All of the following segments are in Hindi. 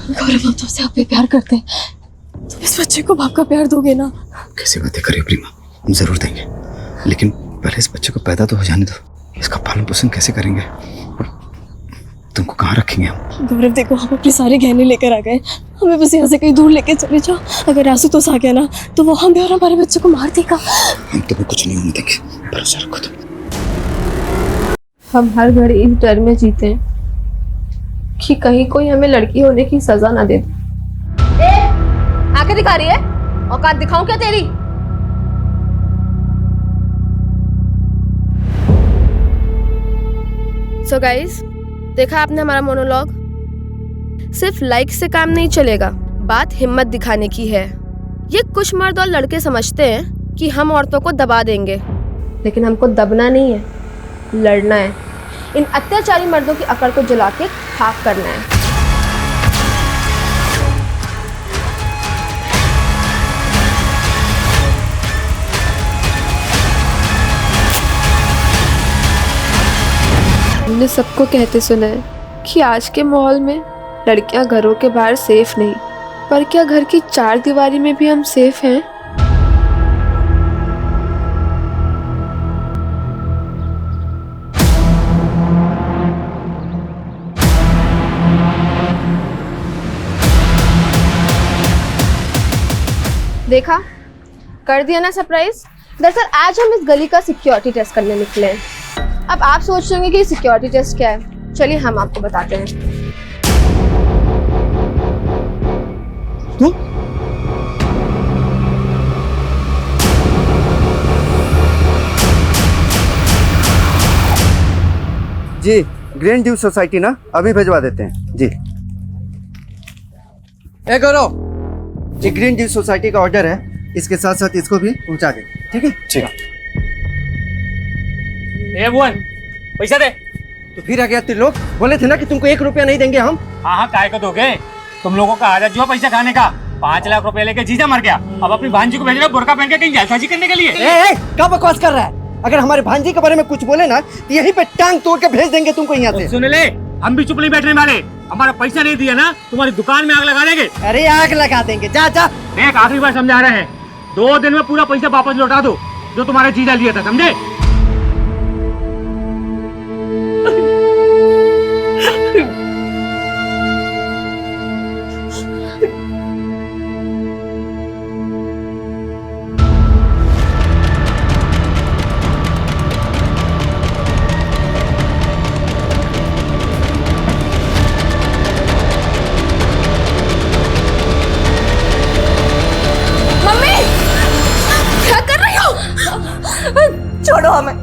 गौरव, हम तुमसे आप भी प्यार करते हैं, तुम इस बच्चे को बाप का प्यार दोगे ना? कैसी बातें करिए प्रीमा, हम जरूर देंगे, लेकिन पहले इस बच्चे को पैदा तो हो जाने दो। इसका पालन पोषण कैसे करेंगे और तुमको कहाँ रखेंगे हम? गौरव देखो, हम अपने सारे गहने लेकर आ गए, हमें बस यहाँ से कहीं दूर लेके चले जाओ। अगर आशुतोष आ गया ना तो वो हमें और हमारे बच्चे को मार देगा। हम तुम्हें कुछ नहीं होने देंगे, भरोसा रखो तुम। हम हर घड़ी इस डर में जीते हैं कि कहीं कोई हमें लड़की होने की सजा ना दे। आंखें दिखा रही है? औकात दिखाऊं क्या तेरी? सो गाइस, देखा आपने हमारा मोनोलॉग। सिर्फ लाइक से काम नहीं चलेगा, बात हिम्मत दिखाने की है। ये कुछ मर्द और लड़के समझते हैं कि हम औरतों को दबा देंगे, लेकिन हमको दबना नहीं है, लड़ना है। इन अत्याचारी मर्दों की अकड़ को जला के खाक करना है। हमने सबको कहते सुना है कि आज के माहौल में लड़कियां घरों के बाहर सेफ नहीं, पर क्या घर की चार दीवारी में भी हम सेफ हैं? देखा, कर दिया ना सरप्राइज। दरअसल आज हम इस गली का सिक्योरिटी टेस्ट करने निकले हैं। अब आप सोच रहे होंगे कि सिक्योरिटी टेस्ट क्या है, चलिए हम आपको बताते हैं। जी, ग्रीन ड्यू सोसाइटी ना, अभी भिजवा देते हैं जी। ए Gaurav ji, green due society का ऑर्डर है, इसके साथ साथ इसको भी पहुंचा दे, ठीक है? ठीक है। ए भुवन, पैसा दे। तो फिर आ गया तेरे लोग, बोले थे ना कि तुमको 1 रुपया नहीं देंगे हम। हाँ हाँ, काय को दोगे? तुम लोगों का आदत जो है पैसा खाने का। 5 लाख रुपए लेके जीजा मर गया, अब अपनी भांजी को भेज रहे बुर्का पहन के कहीं जालसाजी करने के लिए। ए, क्या बकवास कर रहा है? अगर हमारे भांजी के बारे में कुछ बोले ना तो यहीं पे टांग तोड़ के भेज देंगे तुमको यहाँ से। सुन ले, हम भी चुप नहीं बैठने वाले। हमारा पैसा नहीं दिया ना, तुम्हारी दुकान में आग लगा देंगे। अरे आग लगा देंगे, जा जा। देख, आखिरी बार समझा रहे हैं, 2 दिन में पूरा पैसा वापस लौटा दो जो तुम्हारे जीजा लिया था, समझे? छोड़ो हमें,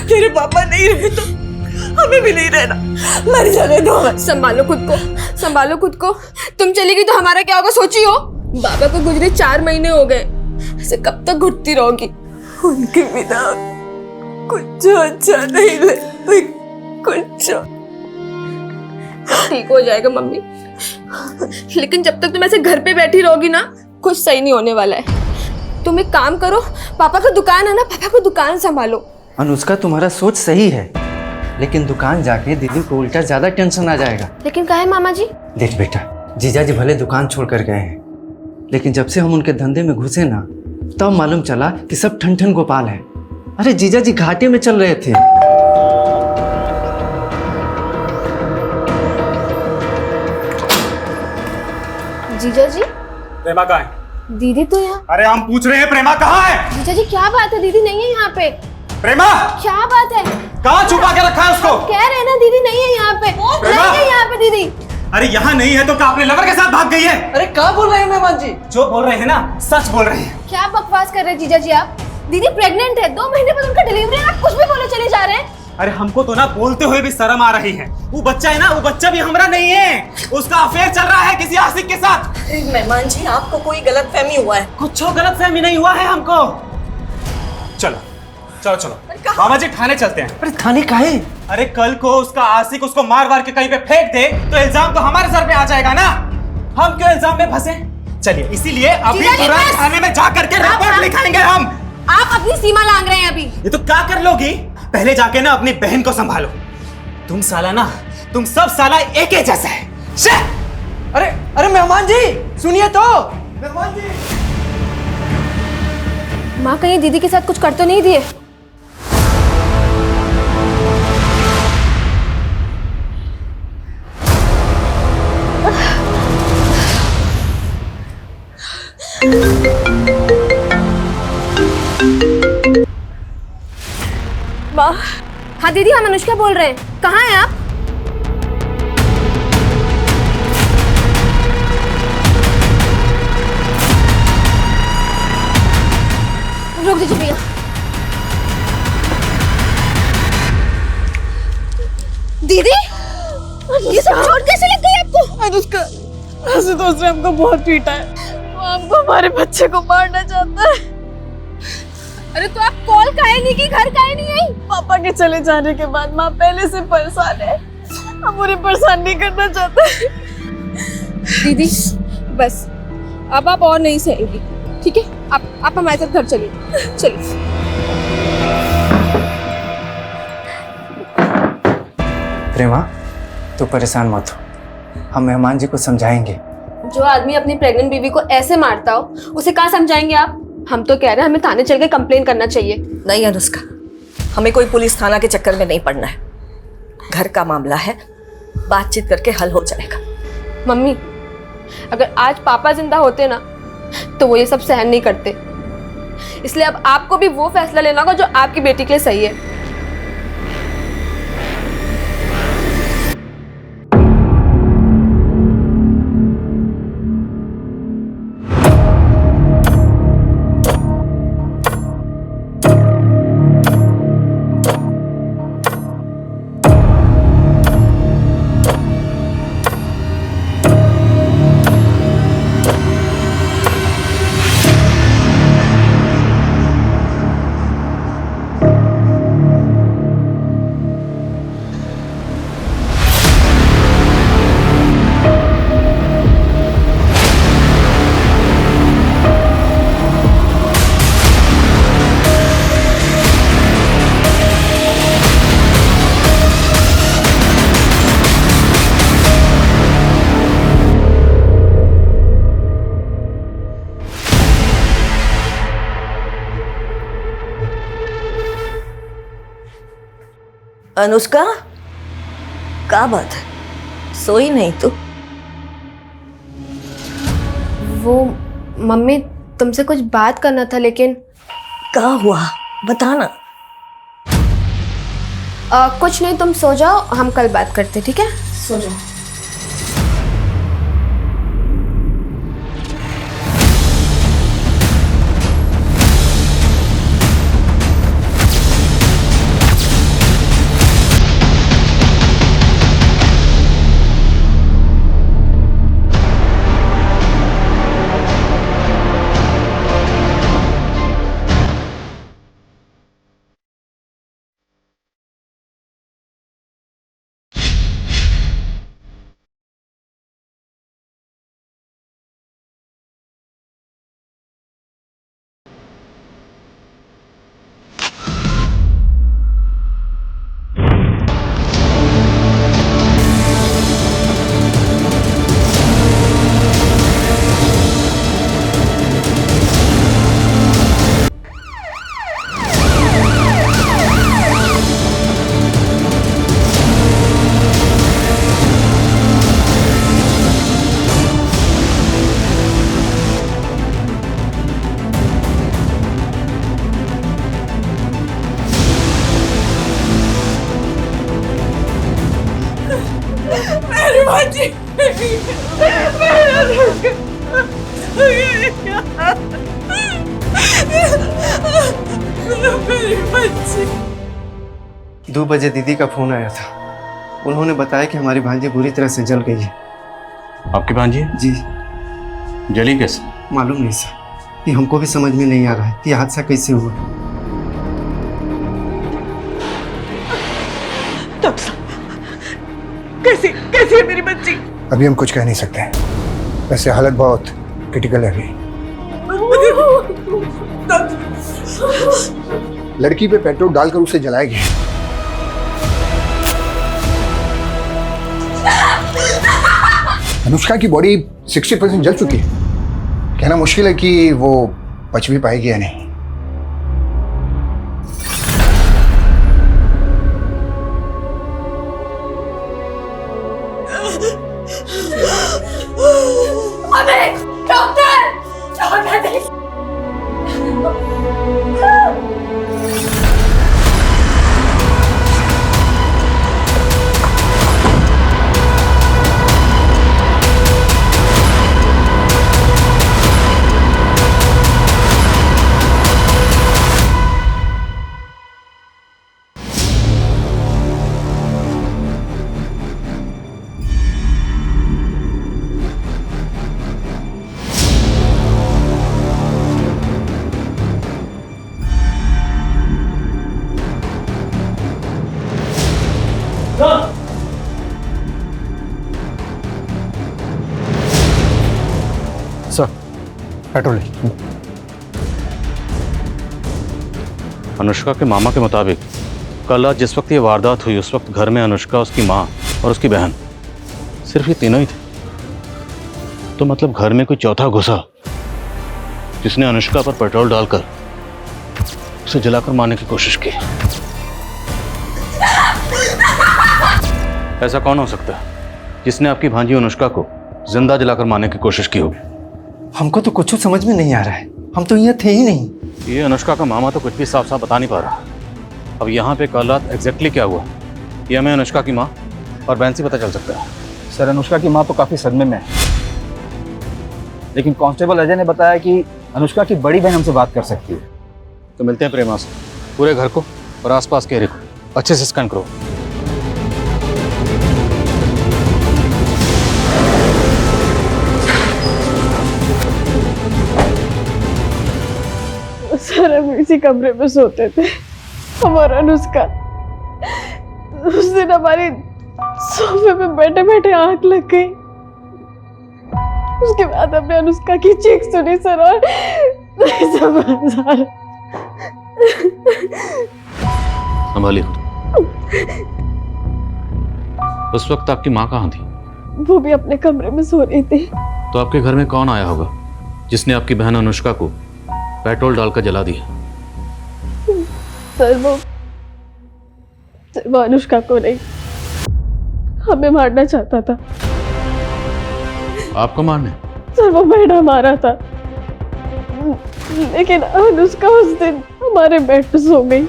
तेरे पापा नहीं रहे तो हमें भी नहीं रहना, मर जाने दो हमें। संभालो खुद को, संभालो खुद को। तुम चलेगी तो हमारा क्या होगा सोची हो? बाबा को गुजरे 4 महीने हो गए, ऐसे कब तक घुटती रहोगी? उनके बिना कुछ अच्छा नहीं लगता, कुछ। ठीक हो जाएगा मम्मी, लेकिन जब तक तुम ऐसे घर पे बैठी रहोगी ना, कुछ सही नहीं होने वाला है। तुम एक काम करो, पापा का दुकान है ना, पापा को दुकान संभालो। अनुष्का, तुम्हारा सोच सही है, लेकिन दुकान जाके दीदी को उल्टा ज्यादा टेंशन आ जाएगा। लेकिन काहे मामा जी? देख बेटा, जीजा जी भले दुकान छोड़ कर गए हैं, लेकिन जब से हम उनके धंधे में घुसे ना, तब मालूम चला कि सब ठन ठन गोपाल है। अरे जीजा जी घाटे में चल रहे थे। जीजा जी, प्रेमा कहाँ है? दीदी तो यहाँ। अरे हम पूछ रहे हैं, प्रेमा कहाँ है? जीजा जी क्या बात है, दीदी नहीं है यहाँ पे। प्रेमा क्या बात है? कहाँ छुपा के रखा है उसको? कह रहे हैं ना दीदी नहीं है यहाँ पे, नहीं है यहाँ पे दीदी। अरे यहाँ नहीं है तो क्या अपने लवर के साथ भाग गई है? अरे क्या बोल रहे हैं मेहमान जी? जो बोल रहे हैं ना, सच बोल रहे हैं। क्या बकवास कर रहे हैं जीजा जी आप? दीदी प्रेग्नेंट है, 2 महीने बाद उनका डिलीवरी है, आप कुछ भी बोले चले जा रहे हैं। अरे हमको तो ना बोलते हुए भी शर्म आ रही है। वो बच्चा है ना, वो बच्चा भी हमारा नहीं है, उसका अफेयर चल रहा है किसी आशिक के साथ। मेहमान जी, आपको कोई गलतफहमी हुआ है? कुछ गलतफहमी नहीं हुआ है हमको। चलो चलो चलो मामा जी, थाने चलते हैं। अरे थाने काहे? अरे कल को उसका आशिक उसको मार मार के कहीं पे फेंक दे तो इल्जाम तो हमारे सर पे आ जाएगा ना। हम क्यों इल्जाम में फंसे? चलिए, इसीलिए अभी तुरंत थाने में जा करके रिपोर्ट लिखाएंगे हम। आप अपनी सीमा लांघ रहे हैं अभी। ये तो क्या कर लोगी? पहले जाके ना अपनी बहन को संभालो। तुम साला ना, तुम सब साला एक ही जैसा है। अरे अरे मेहमान जी सुनिए तो। मेहमान जी। माँ कहीं दीदी के साथ कुछ कर तो नहीं दिए? माँ, हाँ दीदी, हम अनुष्का बोल रहे हैं। कहाँ हैं आप? रोक दीजिए भैया। दीदी, ये सब चोट कैसे लग गई आपको? अनुष्का, आशुतोष ने हमको बहुत पीटा है। वो हमको हमारे बच्चे को मारना चाहता है। अरे तो आप कॉल काहे नहीं की, घर काहे नहीं आई? पापा के चले जाने के बाद माँ पहले से परेशान है। हम उन्हें परेशान नहीं करना चाहते। दीदी बस, अब आप और नहीं सहेगी, ठीक है? आप हमारे साथ घर चलिए, चलिए। प्रेमा तो परेशान मत हो, हम मेहमान जी को समझाएंगे। जो आदमी अपनी प्रेग्नेंट बीवी को ऐसे मारता हो, उसे कहाँ समझाएंगे आप? हम तो कह रहे हैं हमें थाने चल के कंप्लेन करना चाहिए। नहीं अनुष्का, हमें कोई पुलिस थाना के चक्कर में नहीं पड़ना है। घर का मामला है, बातचीत करके हल हो जाएगा। मम्मी, अगर आज पापा जिंदा होते ना तो वो ये सब सहन नहीं करते। इसलिए अब आपको भी वो फैसला लेना होगा जो आपकी बेटी के लिए सही है। अनुष्का, क्या बात है, सोई नहीं तू? वो मम्मी, तुमसे कुछ बात करना था, लेकिन क्या हुआ बताना। कुछ नहीं, तुम सो जाओ, हम कल बात करते, ठीक है? सो जाओ। दो बजे दीदी का फोन आया था। उन्होंने बताया कि हमारी भांजी बुरी तरह से जल गई है। आपकी भांजी? जी। जली कैसे? मालूम नहीं सर, ये हमको भी समझ में नहीं आ रहा है, ये हादसा कैसे हुआ। कैसी कैसी है मेरी बच्ची? अभी हम कुछ कह नहीं सकते, वैसे हालत बहुत क्रिटिकल है अभी। लड़की पे पेट्रोल डालकर उसे जलाया गया। अनुष्का की बॉडी 60% जल चुकी है। कहना मुश्किल है कि वो बच भी पाएगी या नहीं। Sir petrol. अनुष्का के मामा के मुताबिक कल रात जिस वक्त ये वारदात हुई उस वक्त घर में अनुष्का, उसकी माँ और उसकी बहन, सिर्फ ये तीनों ही थे। तो मतलब घर में कोई चौथा घुसा जिसने अनुष्का पर पेट्रोल डालकर उसे जलाकर मारने की कोशिश की। ऐसा कौन हो सकता है जिसने आपकी भांजी अनुष्का को जिंदा जलाकर मारने की कोशिश की होगी? हमको तो कुछ समझ में नहीं आ रहा है, हम तो यहाँ थे ही नहीं। ये अनुष्का का मामा तो कुछ भी साफ साफ बता नहीं पा रहा। अब यहाँ पे कल रात एग्जैक्टली क्या हुआ ये हमें अनुष्का की माँ और बहन से पता चल सकता है। सर अनुष्का की माँ तो काफी सदमे में है, लेकिन कांस्टेबल अजय ने बताया कि अनुष्का की बड़ी बहन हमसे बात कर सकती है। तो मिलते हैं प्रेमा से। पूरे घर को और आसपास के एरिया को अच्छे से स्कैन करो। सर हम इसी कमरे में सोते थे, हमारा अनुष्का। उस दिन हमारी सोफे पे बैठे बैठे आंख लग गई। उसके बाद हमने अनुष्का की चीख सुनी सर, और संभालिए। उस वक्त आपकी माँ कहाँ थी? वो भी अपने कमरे में सो रही थी। तो आपके घर में कौन आया होगा जिसने आपकी बहन अनुष्का को पेट्रोल डालकर जला दिया? सर वो अनुष्का को नहीं, हमें मारना चाहता था। आपको मारने? सर वो मैडम मारा था, लेकिन अनुष्का उस दिन हमारे बेड पे सो गई।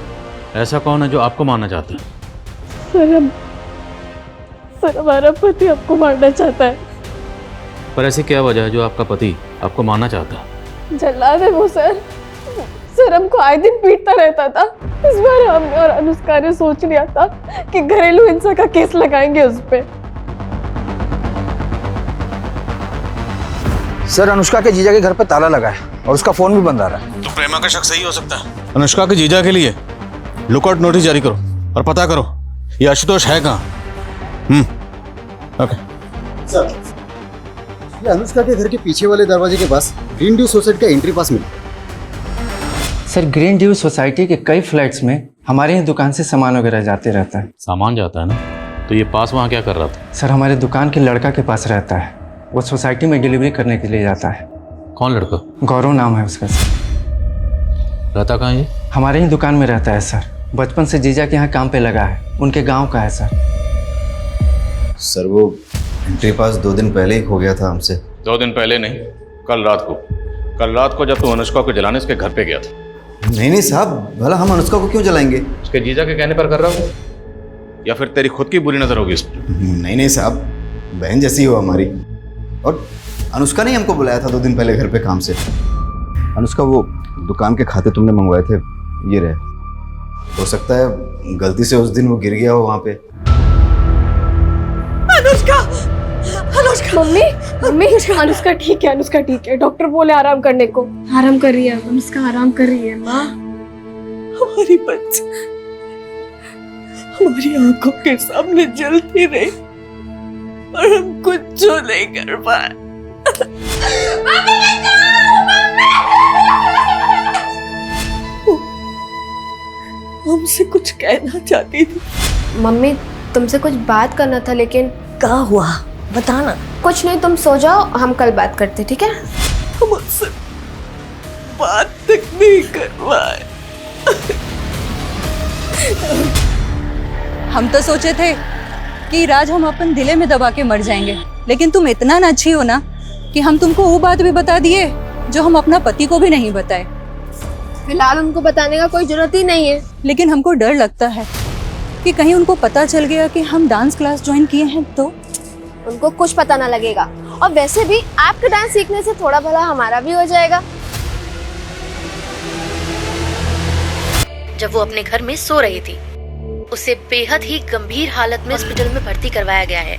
ऐसा कौन है जो आपको मारना चाहता है? सर हमारा पति आपको मारना चाहता है। पर ऐसी क्या वजह है जो आपका पति आपको मारना चाहता है? जल्लाद है वो सर हमको आए दिन पीटता रहता था। इस बार हमने और अनुष्का ने सोच लिया था कि घरेलू हिंसा का केस लगाएंगे उस पे। सर अनुष्का के जीजा के घर पे ताला लगा है और उसका फोन भी बंद आ रहा है। तो प्रेमा का शक सही हो सकता है। अनुष्का के जीजा के लिए लुकआउट नोटिस जारी करो और पता करो ये आशुतोष है कहाँ। ओके सर ये अनुष्का के घर के पीछे वाले दरवाजे के पास ग्रीन ड्यू सोसाइटी का एंट्री पास मिला। सर ग्रीन ड्यू सोसाइटी के कई फ्लैट्स में हमारे यहाँ दुकान से सामान वगैरह जाते रहता है। सामान जाता है ना, तो ये पास वहाँ क्या कर रहा था? सर हमारे दुकान के लड़का के पास रहता है, वो सोसाइटी में डिलीवरी करने के लिए जाता है। कौन लड़का? गौरव नाम है उसका सर। रहता कहाँ ये? हमारे ही दुकान में रहता है सर, बचपन से जीजा के यहाँ काम पे लगा है, उनके गाँव का है सर। सर वो एंट्री पास 2 दिन पहले ही खो गया था हमसे। 2 दिन पहले नहीं, कल रात को जब तू अनुष्का को जलाने उसके घर पे गया था। नहीं साहब, भला हम अनुष्का को क्यों जलाएंगे? उसके जीजा के कहने पर कर रहा हूँ या फिर तेरी खुद की बुरी नजर होगी इस पर? नहीं साहब, बहन जैसी हो हमारी। और अनुष्का ने हमको बुलाया था 2 दिन पहले घर पे काम से। अनुष्का वो दुकान के खाते तुमने मंगवाए थे, ये रहे। हो सकता है गलती से उस दिन वो गिर गया हो वहाँ पे। मम्मी अनुष्का ठीक है, अनुष्का ठीक है। डॉक्टर बोले आराम करने को। आराम कर रही है अनुष्का, आराम कर रही है माँ। हमारी बच्ची हमारी आंखों के सामने जलती रही और हम कुछ जो नहीं कर पाए। हमसे कुछ कहना चाहती थी। मम्मी तुमसे कुछ बात करना था, लेकिन क्या हुआ बता ना। कुछ नहीं, तुम सो जाओ, हम कल बात करते, ठीक है? मुझसे बात तक नहीं कर पाए। हम तो सोचे थे कि राज हम अपन दिले में दबा के मर जाएंगे, लेकिन तुम इतना ना अच्छी हो ना कि हम तुमको वो बात भी बता दिए जो हम अपना पति को भी नहीं बताए। फिलहाल उनको बताने का कोई जरूरत ही नहीं है। लेकिन हमको डर लगता है कि कहीं उनको पता चल गया कि हम डांस क्लास ज्वाइन किए हैं तो। उनको कुछ पता ना लगेगा, और वैसे भी आपके डांस सीखने से थोड़ा भला हमारा भी हो जाएगा। जब वो अपने घर में सो रही थी, उसे बेहद ही गंभीर हालत में हॉस्पिटल में भर्ती करवाया गया है।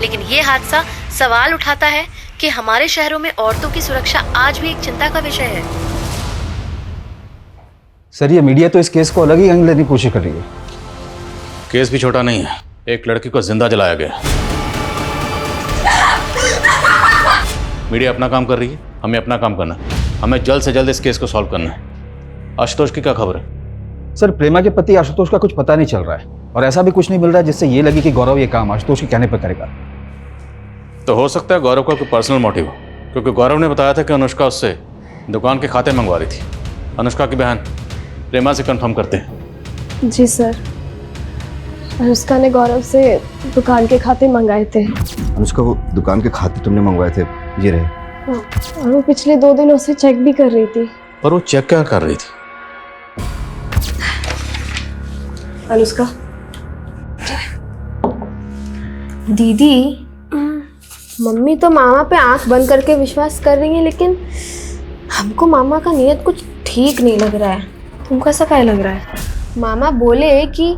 लेकिन ये हादसा सवाल उठाता है कि हमारे शहरों में औरतों की सुरक्षा आज भी एक चिंता का विषय है। सर ये मीडिया तो इस केस को अलग ही एंगल लेने की कोशिश कर रही है। केस भी छोटा नहीं है, एक लड़की को जिंदा जलाया गया। मीडिया अपना काम कर रही है, हमें अपना काम करना है। हमें जल्द से जल्द इस केस को सॉल्व करना है। आशुतोष की क्या खबर है? सर प्रेमा के पति आशुतोष का कुछ पता नहीं चल रहा है, और ऐसा भी कुछ नहीं मिल रहा है जिससे ये लगे कि गौरव ये काम आशुतोष के कहने पर करेगा। तो हो सकता है गौरव का कोई पर्सनल मोटिव हो, क्योंकि गौरव ने बताया था कि अनुष्का उससे दुकान के खाते मंगवा रही थी। अनुष्का की बहन प्रेमा से कंफर्म करते हैं। जी सर, अनुष्का ने गौरव से दुकान के खाते मंगाए थे। अनुष्का वो दुकान के खाते तुमने मंगवाए थे ये रहे। और वो पिछले 2 दिनों से चेक भी कर रही थी। पर वो चेक क्या कर रही थी? अनुष्का दीदी, मम्मी तो मामा पे आंख बंद करके विश्वास कर रही है, लेकिन हमको मामा का नियत कुछ ठीक नहीं लग रहा है। तुमको ऐसा क्या लग रहा है? मामा बोले कि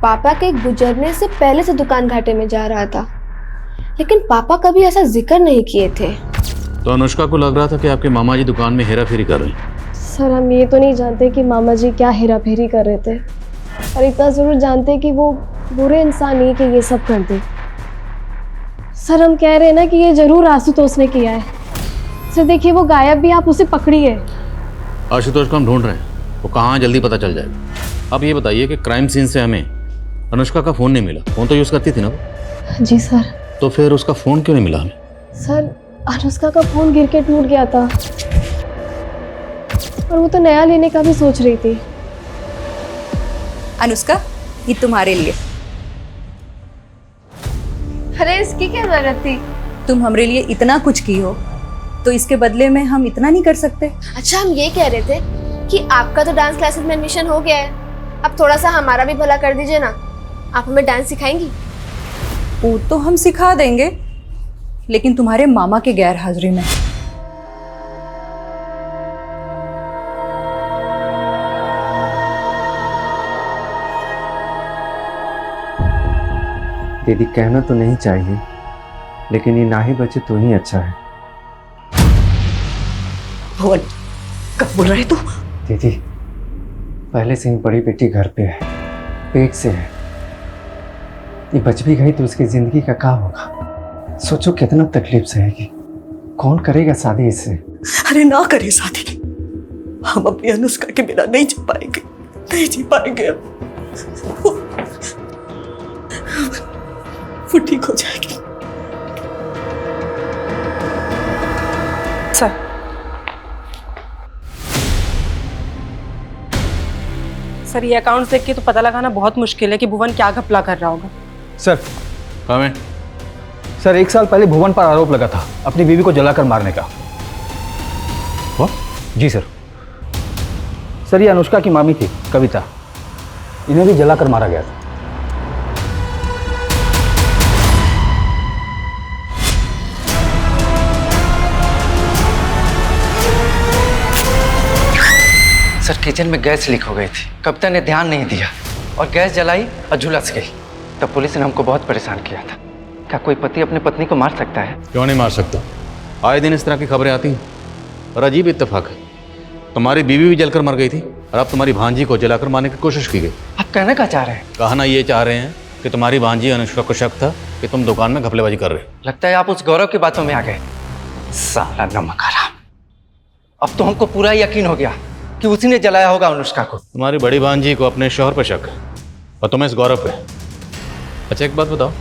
पापा के गुजरने से पहले से दुकान घाटे में जा रहा था, लेकिन पापा कभी ऐसा जिक्र नहीं किए थे। तो अनुष्का को लग रहा था कि आपके मामा जी दुकान में हेरा फेरी कर रहे हैं। सर हम ये तो नहीं जानते कि मामा जी क्या हेरा फेरी कर रहे थे, और इतना जरूर जानते कि वो बुरे इंसान नहीं कि ये सब कर दे। सर हम कह रहे हैं ना कि ये जरूर आशुतोष ने किया है। सर देखिए वो गायब भी, आप उसे पकड़िए। आशुतोष को हम ढूंढ रहे हैं, वो कहाँ जल्दी पता चल जाएगा। अब ये बताइए कि क्राइम सीन से हमें अनुष्का का फ़ोन नहीं मिला। फ़ोन तो यूज़ करती थी ना वो? जी सर। तो फिर उसका फ़ोन क्यों नहीं मिला हमें? सर अनुष्का का फ़ोन गिर के टूट गया था, और वो तो नया लेने का भी सोच रही थी। अनुष्का ये तुम्हारे लिए। अरे इसकी क्या जरूरत थी? तुम हमारे लिए इतना कुछ की हो तो इसके बदले में हम इतना नहीं कर सकते? अच्छा हम ये कह रहे थे कि आपका तो डांस क्लासेस में एडमिशन हो गया है, अब थोड़ा सा हमारा भी भला कर दीजिए ना। आप हमें डांस सिखाएंगी? वो तो हम सिखा देंगे, लेकिन तुम्हारे मामा के गैर हाजिरी में। दीदी कहना तो नहीं चाहिए, लेकिन ये ना ही बचे तो ही अच्छा है। भुवन कब बोल रहे तू? दीदी पहले से ही बड़ी बेटी घर पे है, पेट से है। ये बच भी गई तो उसकी जिंदगी का क्या होगा? सोचो कितना तकलीफ सहेगी। कौन करेगा शादी इससे? अरे ना करे शादी, हम अपनी अनुष्का के बिना नहीं जी पाएंगे, नहीं जी पाएंगे। वो ठीक हो जाएगी। सर ये अकाउंट देख के तो पता लगाना बहुत मुश्किल है कि भुवन क्या घपला कर रहा होगा। सर कहाँ? सर 1 साल पहले भुवन पर आरोप लगा था अपनी बीवी को जलाकर मारने का। जी सर। सर ये अनुष्का की मामी थी कविता, इन्हें भी जलाकर मारा गया था। सर किचन में गैस लीक हो गई थी, कविता ने ध्यान नहीं दिया और गैस जलाई और झुलस गई। तब पुलिस ने हमको बहुत परेशान किया था। क्या कोई पति अपने पत्नी को मार सकता है? क्यों नहीं मार सकता? आए दिन इस तरह की खबरें आती हैं, और अजीब इत्तेफाक है, तुम्हारी बीवी भी जलकर मर गई थी और अब तुम्हारी भांजी को जलाकर मारने की कोशिश की गई। आप कहना क्या चाह रहे हैं? कहना ये चाह रहे हैं कि तुम्हारी भांजी अनुष्का को शक था कि तुम दुकान में घपलेबाजी कर रहे हो। लगता है आप उस गौरव की बातों में आ गए। साला नमक हराम। अब तो हमको पूरा यकीन हो गया कि उसी ने जलाया होगा अनुष्का को। तुम्हारी बड़ी भांजी को अपने शौहर पर शक है और तुम्हें इस गौरव पे। अच्छा एक बात बताओ,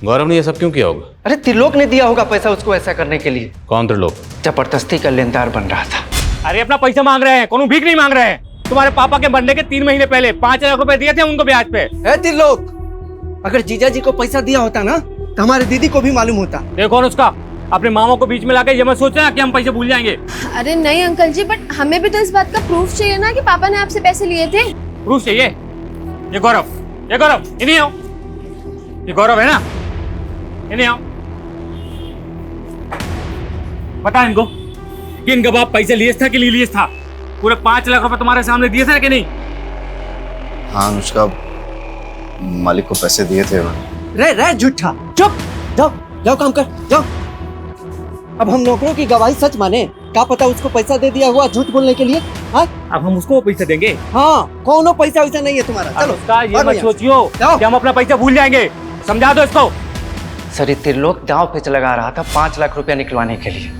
गौरव ने ये सब क्यों किया होगा? अरे त्रिलोक ने दिया होगा पैसा उसको ऐसा करने के लिए। कौन त्रिलोक? जबरदस्ती का लेनदार बन रहा था। अरे अपना पैसा मांग रहे हैं, कोनो भीख नहीं मांग रहे हैं। तुम्हारे पापा के मरने के 3 महीने पहले 5 लाख रुपए दिए थे उनको ब्याज पे। त्रिलोक, अगर जीजा जी को पैसा दिया होता ना तो हमारे दीदी को भी मालूम होता। देखो अनुष्का, अपने मामा को बीच में लाके ये मत सोचना कि हम पैसे भूल जाएंगे। अरे नहीं अंकल जी, बट हमें भी तो इस बात का प्रूफ चाहिए ना कि पापा ने आपसे पैसे लिए थे। प्रूफ चाहिए? ये गौरव, इन्हीं आओ। ये गौरव है ना, इन्हीं आओ। बता इनको कि इनका बाप पैसे लिए था कि लिए था। पूरे 5 लाख रुपए तुम्हारे सामने दिए थे कि नहीं? हाँ अनुष्का, मालिक को पैसे दिए थे। रे झूठा, चुप, जाओ काम कर, जाओ। अब हम नौकरों की गवाही सच माने? क्या पता उसको पैसा दे दिया हुआ झूठ बोलने के लिए। हाँ, अब हम उसको पैसा देंगे? हाँ, कोनो पैसा वैसा नहीं है तुम्हारा। चलो ये मत सोचियो कि हम अपना पैसा भूल जाएंगे, समझा दो इसको। सर, त्रिलोक दांव पे लगा रहा था 5 लाख रुपया निकलवाने के लिए,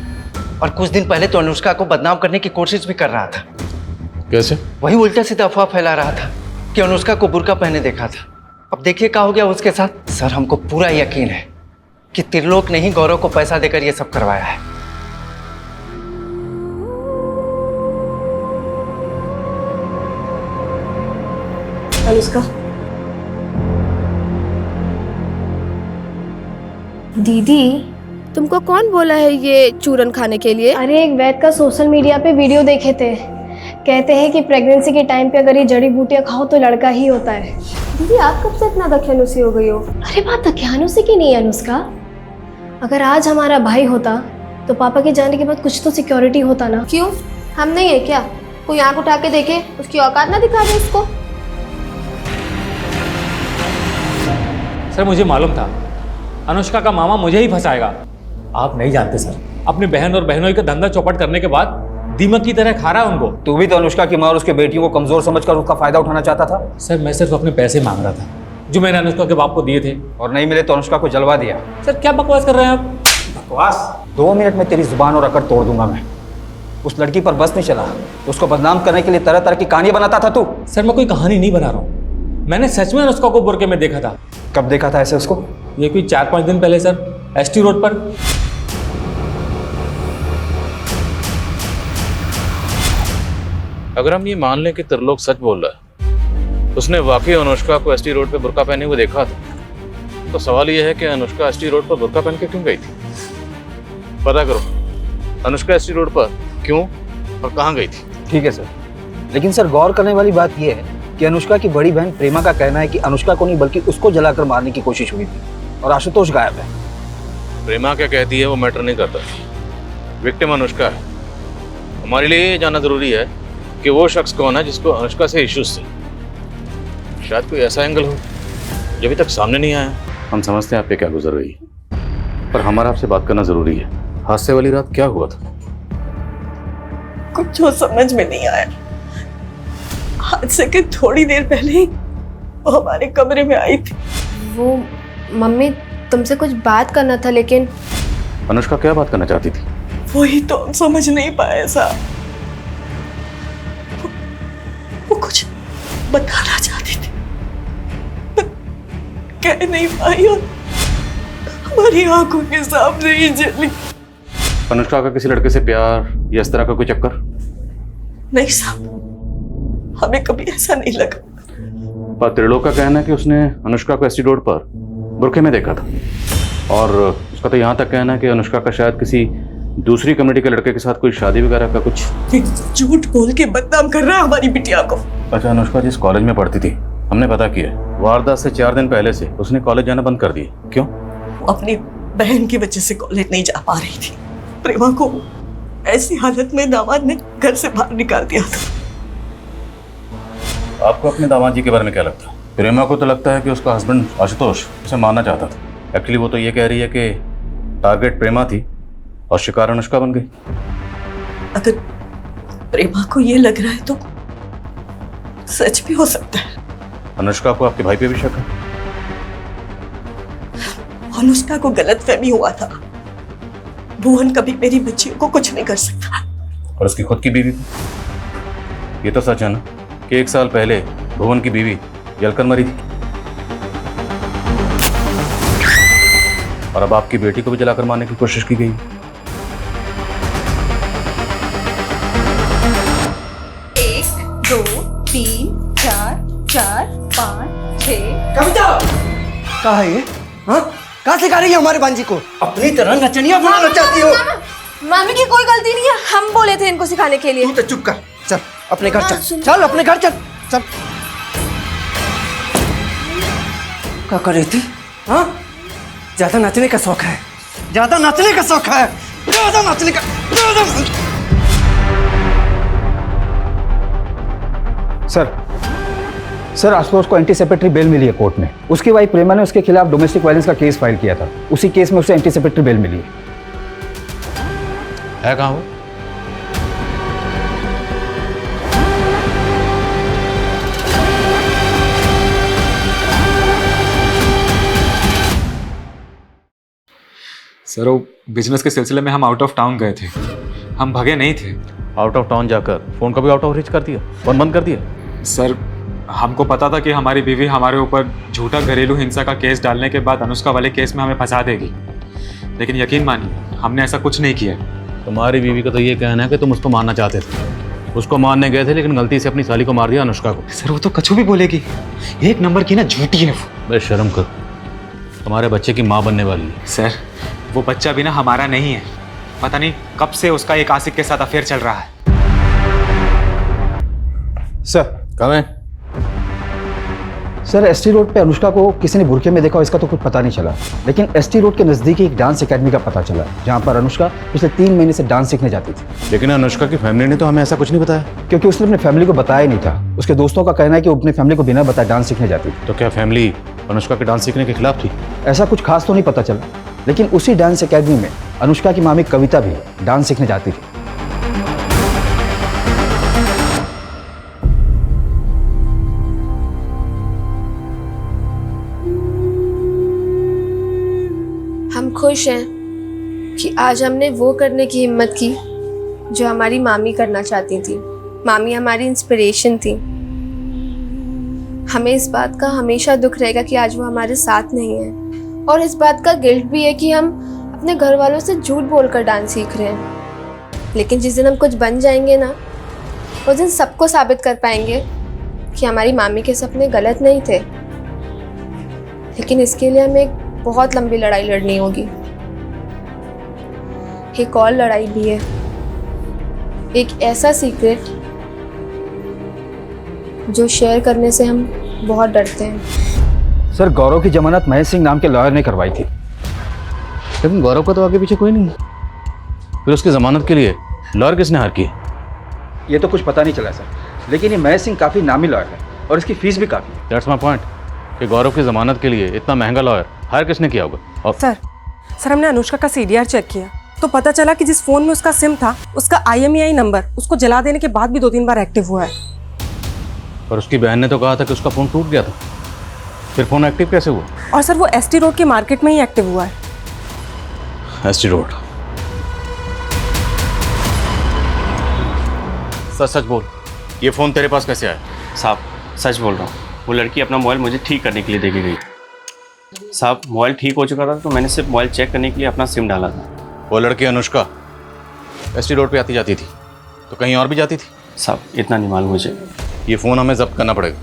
और कुछ दिन पहले तो अनुष्का को बदनाम करने की कोशिश भी कर रहा था। कैसे? वही उल्टा सीधा अफवाह फैला रहा था कि अनुष्का को बुर्का पहने देखा था। अब देखिए क्या हो गया उसके साथ। सर, हमको पूरा यकीन है कि त्रिलोक ने ही गौरव को पैसा देकर ये सब करवाया है। अनुष्का, दीदी तुमको कौन बोला है ये चूरन खाने के लिए? अरे एक वैद का सोशल मीडिया पे वीडियो देखे थे। कहते हैं कि प्रेगनेंसी के टाइम पे अगर ये जड़ी बूटियां खाओ तो लड़का ही होता है। दीदी आप कब से इतना दख्यानुसी हो गई हो? अरे बात दख्यानुसी की नहीं है अनुष्का। अगर आज हमारा भाई होता तो पापा के जाने के बाद कुछ तो सिक्योरिटी होता ना। क्यों, हम नहीं है क्या? कोई आंख उठा के देखे, उसकी औकात ना दिखा दे उसको। सर मुझे मालूम था अनुष्का का मामा मुझे ही फंसाएगा। आप नहीं जानते सर, अपनी बहन और बहनों का धंधा चौपट करने के बाद दीमक की तरह खा रहा है उनको। तू भी तो अनुष्का की माँ और उसके बेटियों को कमजोर समझकर उसका फायदा उठाना चाहता था। सर मैं सिर्फ अपने पैसे मांग रहा था जो मैंने अनुष्का के बाप को दिए थे। और नहीं मिले तो अनुष्का को जलवा दिया। सर क्या बकवास कर रहे हैं आप? बकवास? 2 मिनट में तेरी जुबान और अकड़ तोड़ दूंगा मैं। उस लड़की पर बस नहीं चला, उसको बदनाम करने के लिए तरह तरह की कहानी बनाता था तू। सर मैं कोई कहानी नहीं बना रहा हूँ, मैंने सच में अनुष्का को बुरके में देखा था। कब देखा था ऐसे उसको? ये कोई 4-5 दिन पहले सर, एसटी रोड पर। अगर हम ये मान लें कि त्रिलोक सच बोल रहा है, उसने वाकई अनुष्का को एसटी रोड पे बुर्का पहने हुए देखा था, तो सवाल यह है कि अनुष्का एसटी रोड पर बुर्का पहन के क्यों गई थी? पता करो अनुष्का एसटी रोड पर क्यों और कहाँ गई थी। ठीक है सर, लेकिन सर गौर करने वाली बात यह है कि अनुष्का की बड़ी बहन प्रेमा का कहना है कि अनुष्का को नहीं बल्कि उसको जलाकर मारने की कोशिश हुई थी और आशुतोष गायब है। प्रेमा क्या कहती है वो मैटर नहीं करता, विक्टिम अनुष्का है। हमारे लिए ये जानना जरूरी है कि वो शख्स कौन है जिसको अनुष्का से इश्यूज थे। शायद कोई ऐसा एंगल हो जो अभी तक सामने नहीं आया। हम समझते हैं आप पे क्या गुजर रही है, पर हमारा आपसे बात करना जरूरी है। हादसे वाली रात क्या हुआ था? कुछ जो समझ में नहीं आया। हादसे के थोड़ी देर पहले ही वो हमारे कमरे में आई थी। वो मम्मी तुमसे कुछ बात करना था। लेकिन अनुष्का क्या बात करना चाहती थी? वही तो हम समझ नहीं पाए साहब। वो कुछ बताना चाहती थी, कह नहीं पाई और हमारी आंखों के सामने ही जली। अनुष्का का किसी लड़के से प्यार या इस तरह का कोई चक्कर? नहीं साहब, हमें कभी ऐसा नहीं लगा। पर त्रिलोक का कहना है कि उसने अनुष्का को एसटी रोड पर बुरके में देखा था, और उसका तो यहाँ तक कहना है कि अनुष्का का शायद किसी दूसरी कम्युनिटी के लड़के के साथ कोई शादी वगैरह का कुछ। झूठ बोल के बदनाम कर रहा है हमारी बिटिया को। अच्छा, अनुष्का जिस कॉलेज में पढ़ती थी हमने पता किया, वारदात से 4 दिन पहले से उसने कॉलेज जाना बंद कर दिया। क्यों? वो अपनी बहन की वजह से कॉलेज नहीं जा पा रही थी। प्रेमा को ऐसी हालत में दामाद ने घर से बाहर निकाल दिया था। आपको अपने दामाद जी के बारे में क्या लगता है? प्रेमा को तो लगता है कि उसका हस्बैंड आशुतोष उसे मारना चाहता था। एक्चुअली वो तो ये कह रही है कि टारगेट प्रेमा थी और शिकार अनुष्का बन गई। अगर प्रेमा को ये लग रहा है तो सच भी हो सकता है। अनुष्का को आपके भाई पे भी शक है? अनुष्का को गलतफहमी हुआ था। भुवन कभी मेरी बच्चियों को कुछ नहीं कर सकता। और उसकी खुद की बीवी थी। ये तो सच है ना कि 1 साल पहले भुवन की बीवी जलकर मरी थी। और अब आपकी बेटी को भी जलाकर मारने की कोशिश की गई। एक, दो, तीन, चार, चार, पाँच, छः। कविता कहाँ है ये? हाँ, कहाँ सिखा रही है हमारे बांजी को? अपनी तरह नचनिया बनाना चाहती हो? मामी की कोई गलती नहीं है, हम बोले थे इनको सिखाने के लिए। तू तो चुप कर, चल अपने घर चल, चल अपने घर चल, चल। क्या कर रही थी? हाँ, ज्यादा नाचने का शौक है, ज्यादा नाचने का शौक है, ज्यादा नाचने का, सर आशुतोष को एंटीसेपेटरी बेल मिली है कोर्ट में। उसकी वाइफ प्रेमा ने उसके खिलाफ डोमेस्टिक वायलेंस का केस फाइल किया था। उसी केस में उसे एंटीसेपेटरी बेल मिली है कहाँ वो? सर वो बिजनेस के सिलसिले में हम आउट ऑफ टाउन गए थे, हम भगे नहीं थे। आउट ऑफ टाउन जाकर फोन का भी आउट ऑफ रीच कर दिया, फोन बंद कर दिया? सर हमको पता था कि हमारी बीवी हमारे ऊपर झूठा घरेलू हिंसा का केस डालने के बाद अनुष्का वाले केस में हमें फंसा देगी, लेकिन यकीन मानिए हमने ऐसा कुछ नहीं किया। तुम्हारी बीवी का तो ये कहना है कि तुम उसको मारना चाहते थे, उसको मारने गए थे लेकिन गलती से अपनी साली को मार दिया, अनुष्का को। सर वो तो कछु भी बोलेगी, एक नंबर की ना झूठी है वो। बस शर्म कर, तुम्हारे बच्चे की माँ बनने वाली है। सर वो बच्चा भी ना हमारा नहीं है, पता नहीं कब से उसका एक आशिक के साथ अफेयर चल रहा है। सर कम है सर, एसटी रोड पे अनुष्का को किसी ने बुरखे में देखा, इसका तो कुछ पता नहीं चला, लेकिन एसटी रोड के नज़दीक एक डांस एकेडमी का पता चला जहां पर अनुष्का पिछले 3 महीने से डांस सीखने जाती थी। लेकिन अनुष्का की फैमिली ने तो हमें ऐसा कुछ नहीं बताया। क्योंकि उसने अपनी फैमिली को बताया नहीं था। उसके दोस्तों का कहना है कि वो अपनी फैमिली को बिना बताए डांस सीखने जाती थी। तो क्या फैमिली अनुष्का के डांस सीखने के खिलाफ थी? ऐसा कुछ खास तो नहीं पता चला, लेकिन उसी डांस एकेडमी में अनुष्का की मामी कविता भी डांस सीखने जाती थी। हम खुश हैं कि आज हमने वो करने की हिम्मत की जो हमारी मामी करना चाहती थी। मामी हमारी इंस्पिरेशन थी। हमें इस बात का हमेशा दुख रहेगा कि आज वो हमारे साथ नहीं है, और इस बात का गिल्ट भी है कि हम अपने घर वालों से झूठ बोलकर डांस सीख रहे हैं। लेकिन जिस दिन हम कुछ बन जाएंगे ना, उस दिन सबको साबित कर पाएंगे कि हमारी मामी के सपने गलत नहीं थे। लेकिन इसके लिए हमें एक बहुत लंबी लड़ाई लड़नी होगी। एक और लड़ाई भी है, एक ऐसा सीक्रेट जो शेयर करने से हम बहुत डरते हैं। सर, गौरव की जमानत महेश सिंह नाम के लॉयर ने करवाई थी। लेकिन गौरव का तो आगे पीछे कोई नहीं है, फिर उसकी जमानत के लिए लॉयर किसने हायर की? ये तो कुछ पता नहीं चला सर, लेकिन ये महेश सिंह काफ़ी नामी लॉयर है और इसकी फीस भी काफ़ी है। दैट्स माय पॉइंट कि गौरव की जमानत के लिए इतना महंगा लॉयर हायर किसने किया होगा? और सर हमने अनुष्का का सीडीआर चेक किया तो पता चला कि जिस फोन में उसका सिम था, उसका IMEI नंबर उसको जला देने के बाद भी 2-3 बार एक्टिव हुआ है। और उसकी बहन ने तो कहा था कि उसका फ़ोन टूट गया था, फिर फ़ोन एक्टिव कैसे हुआ? और सर वो ST रोड के मार्केट में ही एक्टिव हुआ है। ST road? सच बोल, ये फ़ोन तेरे पास कैसे आया? साहब सच बोल रहा हूँ, वो लड़की अपना मोबाइल मुझे ठीक करने के लिए दे के गई। साहब मोबाइल ठीक हो चुका था तो मैंने सिर्फ मोबाइल चेक करने के लिए अपना सिम डाला था। वो लड़की अनुष्का ST रोड पे आती जाती थी तो कहीं और भी जाती थी? साहब इतना नहीं मालूम मुझे। ये फ़ोन हमें जब्त करना पड़ेगा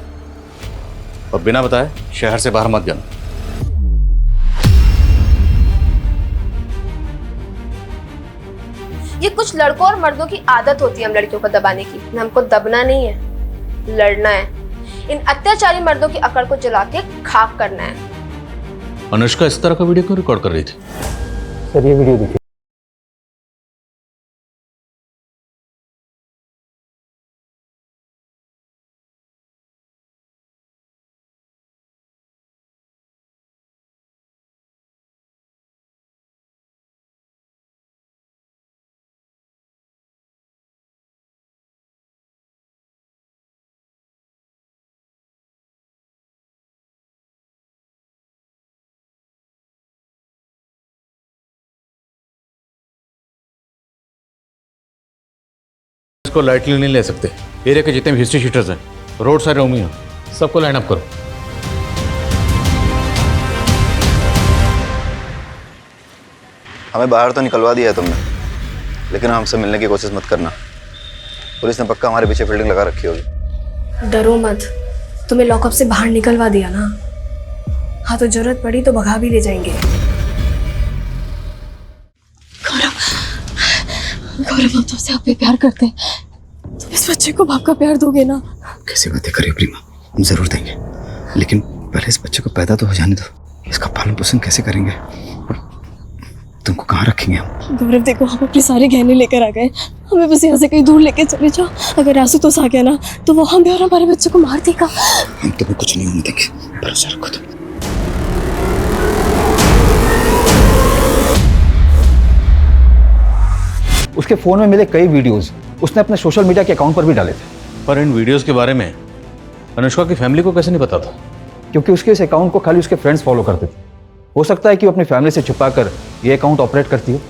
और बिना बताए शहर से बाहर मत जाना। ये कुछ लड़कों और मर्दों की आदत होती है हम लड़कियों को दबाने की। हमको दबना नहीं है, लड़ना है। इन अत्याचारी मर्दों की अकड़ को जला के खाक करना है। अनुष्का इस तरह का वीडियो क्यों रिकॉर्ड कर रही थी? सर, ये वीडियो देखिए। इसको लाइटली नहीं ले सकते। एरिया के जितने भी हिस्ट्री शीटर्स हैं, रोड साइड रोमी हैं, सबको लाइन अप करो। हमें बाहर तो निकलवा दिया है तुमने, लेकिन हमसे मिलने की कोशिश मत करना। पुलिस ने पक्का हमारे पीछे फील्डिंग लगा रखी होगी। डरो मत, तुम्हें लॉकअप से बाहर निकलवा दिया ना। हाँ तो जरूरत पड़ी तो भगा भी ले जाएंगे। गौरव, हम तुमसे आप प्यार करते हैं, तुम इस बच्चे को बाप का प्यार दोगे ना? कैसी बातें करिए प्रीमा, हम जरूर देंगे, लेकिन पहले इस बच्चे को पैदा तो हो जाने दो। इसका पालन पोषण कैसे करेंगे और तुमको कहाँ रखेंगे हम? गौरव देखो, हम अपने सारे गहने लेकर आ गए, हमें बस यहाँ से कहीं दूर लेके चले जाओ। अगर आशुतोष आ गया ना तो वो हमें और हमारे बच्चे को मार देगा। हम तुम्हें कुछ नहीं होने देंगे, भरोसा रखो तुम। उसके फोन में मिले कई वीडियोस उसने अपने सोशल मीडिया के अकाउंट पर भी डाले थे। पर इन वीडियोस के बारे में अनुष्का की फैमिली को कैसे नहीं पता था? क्योंकि उसके इस अकाउंट को खाली उसके फ्रेंड्स फॉलो करते थे। हो सकता है कि वो अपनी फैमिली से छुपाकर ये अकाउंट ऑपरेट करती हो।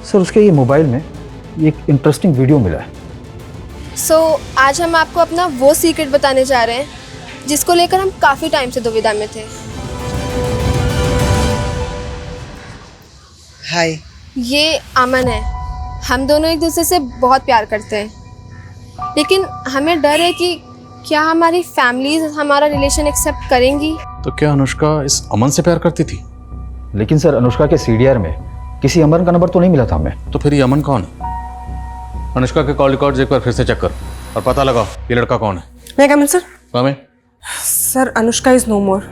सर, उसके ये मोबाइल में एक इंटरेस्टिंग वीडियो मिला है। आज हम आपको अपना वो सीक्रेट बताने जा रहे हैं जिसको लेकर हम काफी टाइम से दुविधा में थे। हाय, ये अमन है। हम दोनों एक दूसरे से बहुत प्यार करते हैं, लेकिन हमें डर है कि क्या हमारी फैमिलीज हमारा रिलेशन एक्सेप्ट करेंगी। तो क्या अनुष्का इस अमन से प्यार करती थी? लेकिन सर, अनुष्का के सीडीआर में किसी अमन का नंबर तो नहीं मिला था हमें। तो फिर ये अमन कौन है? अनुष्का के कॉल रिकॉर्ड्स एक बार फिर से चेक कर और पता लगाओ ये लड़का कौन है। मैं कम इन सर? कम है सर, अनुष्का इज नो मोर।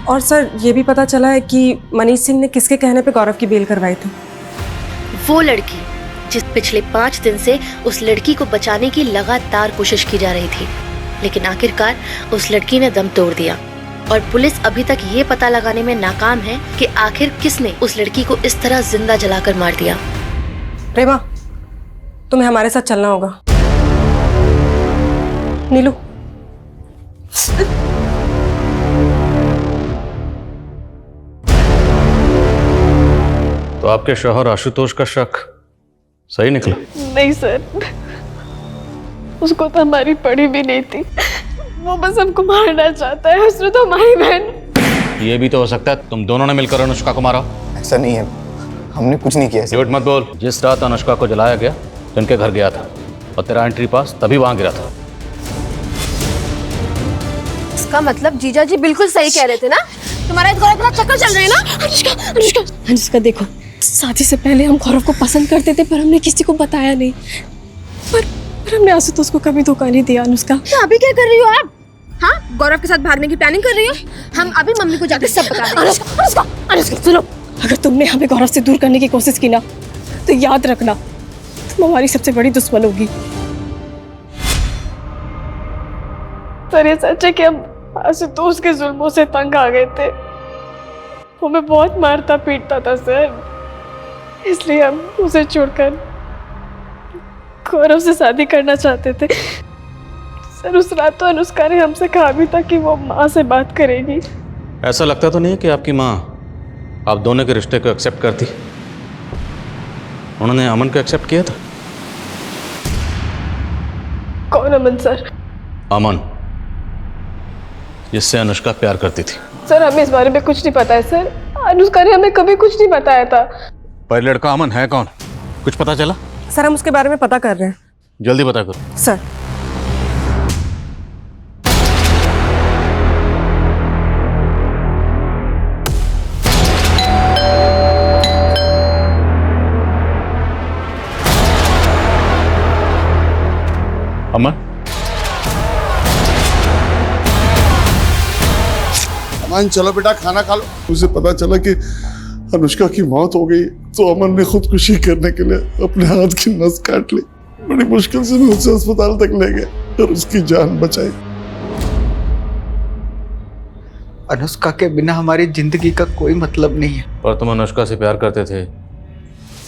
और सर, ये भी पता चला है कि मनीष सिंह ने किसके कहने पे गौरव की बेल करवाई थी? वो लड़की जिस पिछले 5 दिन से उस लड़की को बचाने की लगातार कोशिश की जा रही थी, लेकिन आखिरकार उस लड़की ने दम तोड़ दिया और पुलिस अभी तक ये पता लगाने में नाकाम है कि आखिर किसने उस लड़की को इस तरह जिंदा जलाकर मार दिया। प्रेमा, तुम्हें हमारे साथ चलना होगा। नीलू, तो आपके शौहर आशुतोष का शक सही निकला? नहीं सर, उसको तो हमारी पड़ी भी नहीं थी। वो बस हमको मारना चाहता है। उसने तो हमारी बहन। ये भी तो हो सकता है तुम दोनों ने मिलकर अनुष्का को मारा। ऐसा नहीं है, हमने कुछ नहीं किया। झूठ मत बोल। जिस रात अनुष्का को जलाया गया तो उनके घर गया था और तेरा एंट्री पास तभी वहां गिरा था। इसका मतलब जीजा जी बिल्कुल सही कह रहे थे ना? तुम्हारा इस गौरव के साथ चक्कर चल रहे हैं ना? अनुष्का देखो, शादी से पहले हम गौरव को पसंद करते थे, पर हमने किसी को बताया नहीं। पर हमने आशुतोष को कभी धोखा नहीं दिया। अनुष्का, तो अभी क्या कर रही हो आप? हाँ, गौरव के साथ भागने की प्लानिंग कर रही हो? हम अभी मम्मी को जाकर सब बता देंगे। अनुष्का सुनो, अगर तुमने हमें गौरव से दूर करने की कोशिश की ना तो याद रखना तुम हमारी सबसे बड़ी दुश्मन होगी। सर, ये सच है कि हम आशुतोष के जुल्मों से तंग आ गए थे। वो हमें बहुत मारता पीटता था सर, इसलिए हम उसे छोड़कर गौरव से शादी करना चाहते थे। सर, उस रात तो अनुष्का ने हमसे कहा भी था कि वो माँ से बात करेगी। ऐसा लगता तो नहीं है कि आपकी माँ आप दोनों के रिश्ते को एक्सेप्ट करती? उन्होंने अमन को एक्सेप्ट किया था। कौन अमन सर? अमन, जिससे अनुष्का प्यार करती थी। सर, हमें इस बारे में कुछ नहीं पता है सर। अनुष्का ने हमें कभी कुछ नहीं बताया था। पर लड़का अमन है कौन, कुछ पता चला? सर, हम उसके बारे में पता कर रहे हैं। जल्दी पता करो। सर, अमन, अमन चलो बेटा खाना खा लो। उसे पता चला कि अनुष्का की मौत हो गई तो अमन ने खुदकुशी करने के लिए अपने हाथ की नस काट ली। बड़ी मुश्किल से मैं उसे अस्पताल तक ले गए और उसकी जान बचाई। अनुष्का के बिना हमारी जिंदगी का कोई मतलब नहीं है। पर तुम अनुष्का से प्यार करते थे,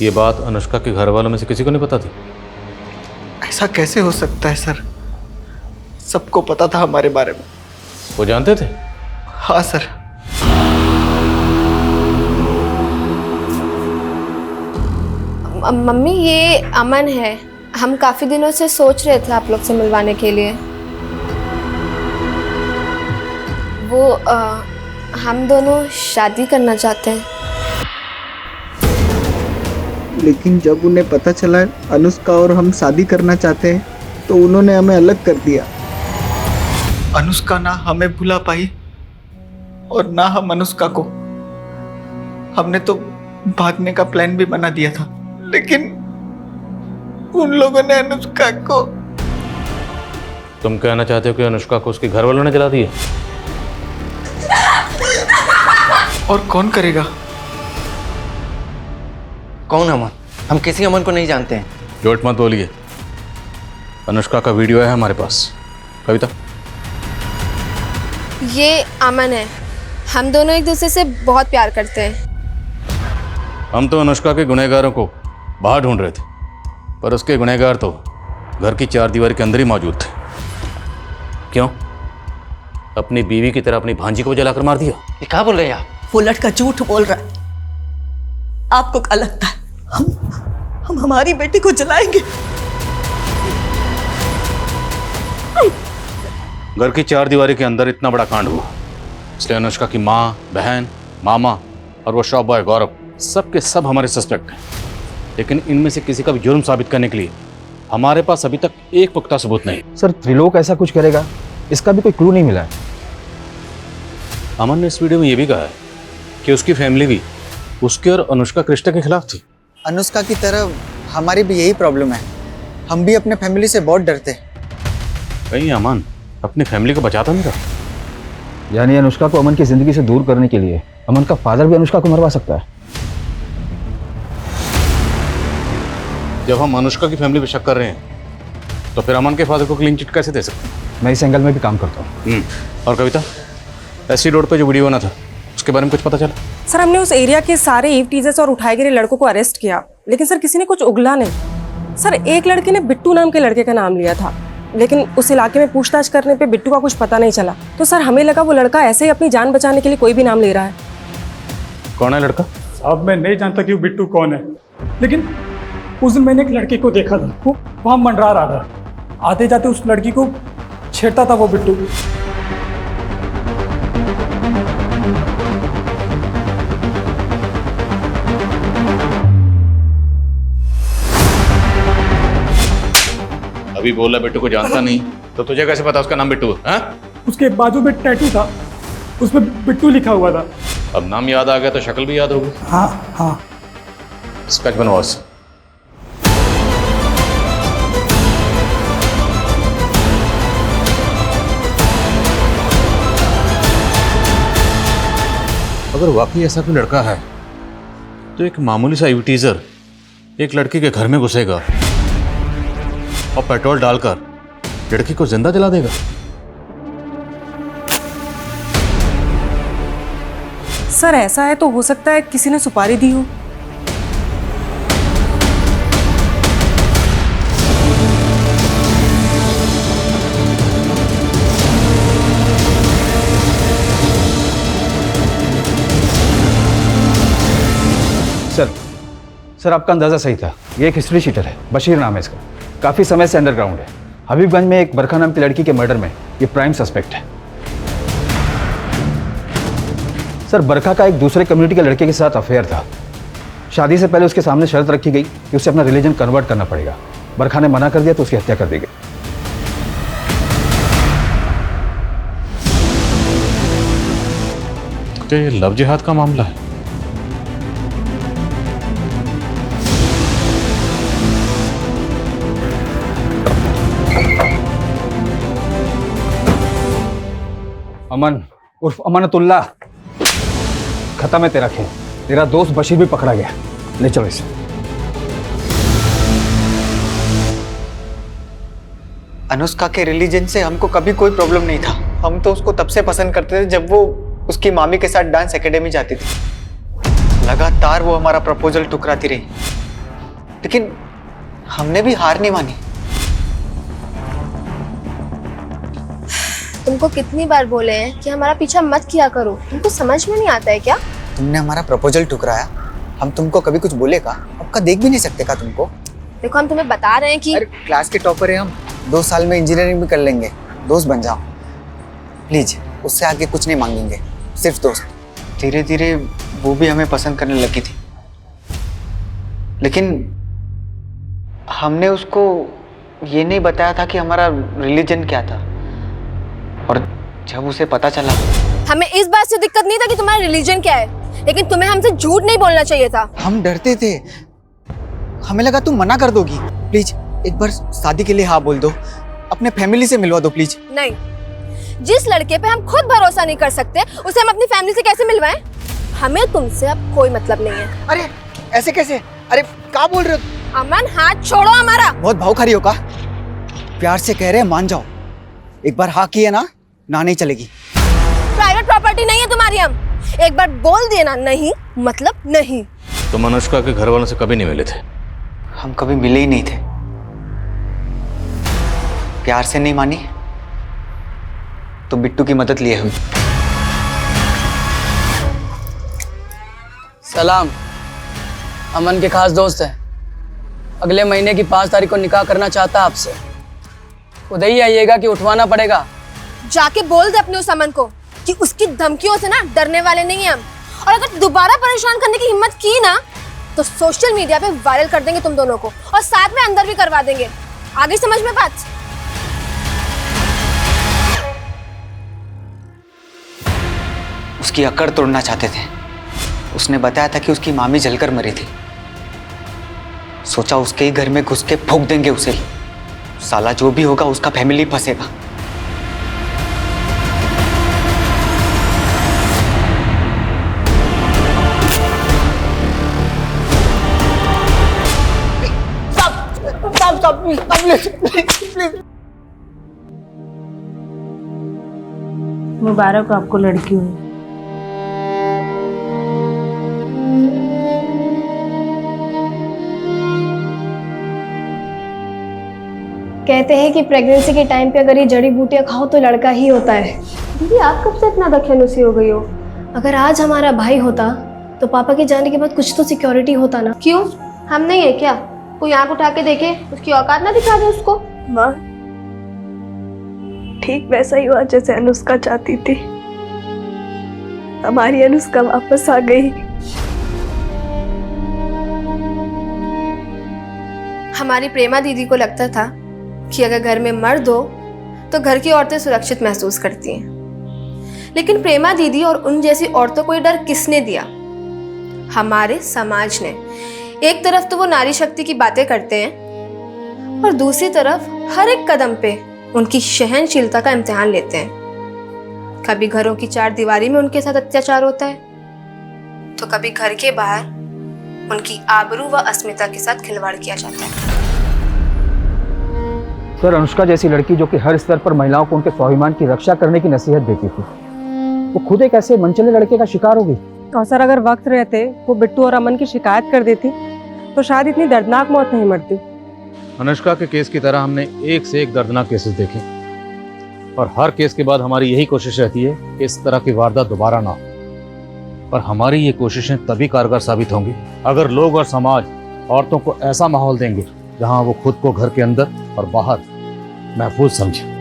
ये बात अनुष्का के घर वालों में से किसी को नहीं पता थी? ऐसा कैसे हो सकता है सर? सबको पता था हमारे बारे में। वो जानते थे? हाँ सर। मम्मी, ये अमन है। हम काफी दिनों से सोच रहे थे आप लोग से मिलवाने के लिए। वो हम दोनों शादी करना चाहते हैं। लेकिन जब उन्हें पता चला अनुष्का और हम शादी करना चाहते हैं तो उन्होंने हमें अलग कर दिया। अनुष्का ना हमें भुला पाई और ना हम अनुष्का को। हमने तो भागने का प्लान भी बना दिया था, लेकिन उन लोगों ने अनुष्का को। तुम कहना चाहते हो कि अनुष्का को उसके घर वालों ने जला दिया? और कौन करेगा? कौन अमन? हम किसी अमन को नहीं जानते हैं। झूठ मत बोलिए। अनुष्का का वीडियो है हमारे पास। कविता, ये अमन है। हम दोनों एक दूसरे से बहुत प्यार करते हैं। हम तो अनुष्का के गुनहगारों को बाहर ढूंढ रहे थे, पर उसके गुनहगार तो घर की चार दीवार के अंदर ही मौजूद थे। क्यों? अपनी बीवी की तरह अपनी भांजी को जलाकर मार दिया? ये क्या बोल रहे हैं आप? वो लड़का झूठ बोल रहा है। आपको क्या लगता है हम हमारी बेटी को जलाएंगे? घर की चार दीवारी के अंदर इतना बड़ा कांड हुआ, इसलिए अनुष्का की माँ, बहन, मामा और वो शॉप बॉय गौरव सब के सब हमारे सस्पेक्ट हैं। लेकिन इनमें से किसी का भी जुर्म साबित करने के लिए हमारे पास अभी तक एक पुख्ता सबूत नहीं। सर, त्रिलोक ऐसा कुछ करेगा, इसका भी कोई क्लू नहीं मिला है। अमन ने इस वीडियो में यह भी कहा है कि उसकी फैमिली भी उसके और अनुष्का के रिश्ते के खिलाफ थी। अनुष्का की तरह हमारी भी यही प्रॉब्लम है। हम भी अपने फैमिली से बहुत डरते हैं। कहीं अमन अपनी फैमिली को बचाता नहीं रहा? यानी अनुष्का को अमन की जिंदगी से दूर करने के लिए अमन का फादर भी अनुष्का को मरवा सकता है। जब हम अनुष्का की फैमिली पे शक कर रहे हैं तो फिर अमन के फादर को क्लीन चिट कैसे दे सकते हैं? मैं इस एंगल में भी काम करता हूँ। और कविता, एससी रोड पे जो वीडियो बना था उसके बारे में कुछ पता चला? सर, हमने उस एरिया के सारे ईव टीजर्स और उठाए गिरे लड़कों को अरेस्ट किया, लेकिन सर किसी ने कुछ उगला नहीं। सर, एक लड़के ने बिट्टू नाम के लड़के का नाम लिया था, लेकिन उस इलाके में पूछताछ करने पे बिट्टू का कुछ पता नहीं चला। तो सर हमें लगा वो लड़का ऐसे ही अपनी जान बचाने के लिए कोई भी नाम ले रहा है। कौन है लड़का? अब मैं नहीं जानता कि वो बिट्टू कौन है, लेकिन उस दिन मैंने एक लड़की को देखा था, वो वहाँ मंडरा रहा था। आते जाते उस लड़की को छेड़ता था वो बिट्टू। अभी बोला बिट्टू को जानता नहीं, तो तुझे कैसे पता उसका नाम बिट्टू है? उसके बाजू में टैटू था, उसमें बिट्टू लिखा हुआ था। अब नाम याद आ गया तो शक्ल भी याद होगी। हाँ हाँ। स्केच बनवाओ उससे। अगर वाकई ऐसा कोई लड़का है तो एक मामूली सा टीजर एक लड़की के घर में घुसेगा और पेट्रोल डालकर लड़की को जिंदा जला देगा। सर, ऐसा है तो हो सकता है किसी ने सुपारी दी हो। सर आपका अंदाजा सही था। ये एक हिस्ट्री शीटर है, बशीर नाम है इसका। काफी समय से अंडरग्राउंड है। हबीबगंज में एक बरखा नाम की लड़की के मर्डर में ये प्राइम सस्पेक्ट है। सर, बरखा का एक दूसरे कम्युनिटी के लड़के के साथ अफेयर था। शादी से पहले उसके सामने शर्त रखी गई कि उसे अपना रिलीजन कन्वर्ट करना पड़ेगा। बरखा ने मना कर दिया तो उसकी हत्या कर दी गई। तो ये लव जिहाद का मामला है। अमन उर्फ अमानतुल्लाह, खत्म है तेरा खेल। तेरा दोस्त बशीर भी पकड़ा गया। ले चलो इसे। अनुष्का के रिलीजन से हमको कभी कोई प्रॉब्लम नहीं था। हम तो उसको तब से पसंद करते थे जब वो उसकी मामी के साथ डांस एकेडमी जाती थी। लगातार वो हमारा प्रपोजल ठुकराती रही, लेकिन हमने भी हार नहीं मानी। तुमको कितनी बार बोले हैं कि हमारा पीछा मत किया करो, तुमको समझ में नहीं आता है क्या? तुमने हमारा प्रपोजल ठुकराया, हम तुमको कभी कुछ बोले का? आपका देख भी नहीं सकते का तुमको? देखो, हम तुम्हें बता रहे हैं कि अरे क्लास के टॉपर है हम, 2 साल में इंजीनियरिंग भी कर लेंगे। दोस्त बन जाओ प्लीज। उससे आगे कुछ नहीं मांगेंगे, सिर्फ दोस्त। धीरे धीरे वो भी हमें पसंद करने लगी थी, लेकिन हमने उसको ये नहीं बताया था कि हमारा रिलीजन क्या था। और जब उसे पता चला, हमें इस बात से दिक्कत नहीं था कि तुम्हारा रिलीजन क्या है, लेकिन तुम्हें हमसे झूठ नहीं बोलना चाहिए था। हम डरते थे, हमें लगा तुम मना कर दोगी। प्लीज एक बार शादी के लिए हाँ बोल दो, अपने फैमिली से मिलवा दो प्लीज। नहीं, जिस लड़के पे हम खुद भरोसा नहीं कर सकते उसे हम अपनी फैमिली से कैसे मिलवाएं? हमें तुमसे अब कोई मतलब नहीं है। अरे ऐसे कैसे? अरे क्या बोल रहे हो? अमन हाथ छोड़ो हमारा। बहुत भावुक हो का? प्यार से कह रहे हैं, मान जाओ। एक बार हाँ किए ना नहीं चलेगी। प्राइवेट प्रॉपर्टी नहीं है तुम्हारी, हम एक बार बोल दिए ना नहीं मतलब नहीं। तुम अनुष्का के घर वालों से कभी नहीं मिले थे? हम कभी मिले ही नहीं थे। प्यार से नहीं मानी तो बिट्टू की मदद लिए हुई। सलाम, अमन के खास दोस्त हैं। अगले महीने की 5 तारीख को निकाह करना चाहता है आपसे। उधर ही आइएगा कि उठवाना पड़ेगा? जाके बोल दे अपने उस अमन को कि उसकी धमकियों से ना डरने वाले नहीं हम, और अगर दोबारा परेशान करने की हिम्मत की ना तो सोशल मीडिया पे वायरल कर देंगे तुम दोनों को, और साथ में अंदर भी करवा देंगे। आगे समझ में बात? उसकी अकड़ तोड़ना चाहते थे। उसने बताया था कि उसकी मामी जलकर मरी थी। सोचा उसके ही घर में घुस के फूंक देंगे उसे। साला जो भी होगा उसका फैमिली फंसेगा। मुबारक हो आपको लड़की हुई। कहते हैं कि प्रेगनेंसी के टाइम पे अगर ये जड़ी बूटियां खाओ तो लड़का ही होता है। दीदी आप कब से इतना दखलअंदाजी हो गई हो? अगर आज हमारा भाई होता तो पापा के जाने के बाद कुछ तो सिक्योरिटी होता ना। क्यों, हम नहीं है क्या? कोई आंख उठा के देखे, उसकी औकात ना दिखा दे उसको। माँ ठीक वैसा ही हुआ जैसे अनुष्का चाहती थी। हमारी अनुष्का वापस आ गई। हमारी प्रेमा दीदी को लगता था कि अगर घर में मर्द हो तो घर की औरतें सुरक्षित महसूस करती हैं, लेकिन प्रेमा दीदी और उन जैसी औरतों को ये डर किसने दिया? हमारे समाज ने। एक तरफ तो वो नारी शक्ति की बातें करते हैं और दूसरी तरफ हर एक कदम पे उनकी सहनशीलता का इम्तिहान लेते हैं। कभी घरों की 4 दीवारी में उनके साथ अत्याचार होता है तो कभी घर के बाहर उनकी आबरू व अस्मिता के साथ खिलवाड़ किया जाता है। सर, अनुष्का जैसी लड़की जो कि हर स्तर पर महिलाओं को उनके स्वाभिमान की रक्षा करने की नसीहत देती थी, वो खुद एक ऐसे मनचले लड़के का शिकार हो गई। और सर अगर वक्त रहते वो बिट्टू और अमन की शिकायत कर देती तो शायद इतनी दर्दनाक मौत नहीं मरती। अनुष्का के केस की तरह हमने एक से एक दर्दनाक केसेस देखे, और हर केस के बाद हमारी यही कोशिश रहती है कि इस तरह की वारदात दोबारा ना हो। पर हमारी ये कोशिशें तभी कारगर साबित होंगी अगर लोग और समाज औरतों को ऐसा माहौल देंगे जहां वो खुद को घर के अंदर और बाहर महफूज समझे।